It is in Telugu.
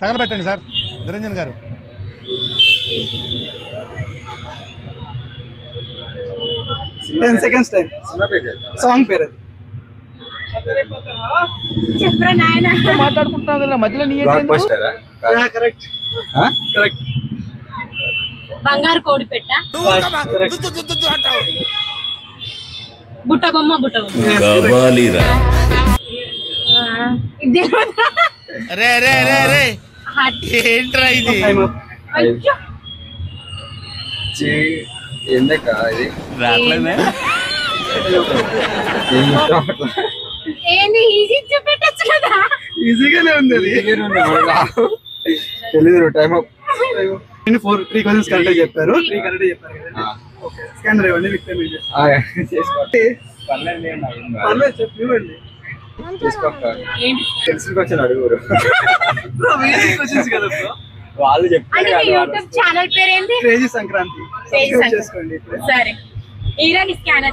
తగలబెట్టండి సార్ నిరంజన్ గారు. seconds time. సాంగ్ పేరు చెప్పరా నాయన మాట్లాడుకుంటున్నా మధ్యలో నీ కరెక్ట్ కరెక్ట్. బంగారు కోడి పెట్ట బుట్ట బొమ్మ బుట్ట ఏంట్రా ఇది? ఎందుక ఇది ఏంది ఈజీ చూపెట్టచ్చు కదా. ఈజీగానే ఉంది అది. తెలీదు. Time up. 3 క్వశ్చన్స్ కరెక్ట్ చెప్పారు. 3 కరెక్ట్ చెప్పారు కదా. ఓకే స్కానర్ ఇవ్వండి. మీకు పేమెంట్ చేసుకోండి. పర్లేదు చెప్పు ఇవ్వండి. తెలిసిన క్వశ్చన్ అడుగురు. క్వశ్చన్స్ కదా వాళ్ళు చెప్తారు. యూట్యూబ్ ఛానల్ పేరు ఏంటి? క్రేజీ సంక్రాంతి. చేసుకోండి. సరే ఈరోజు స్కానర్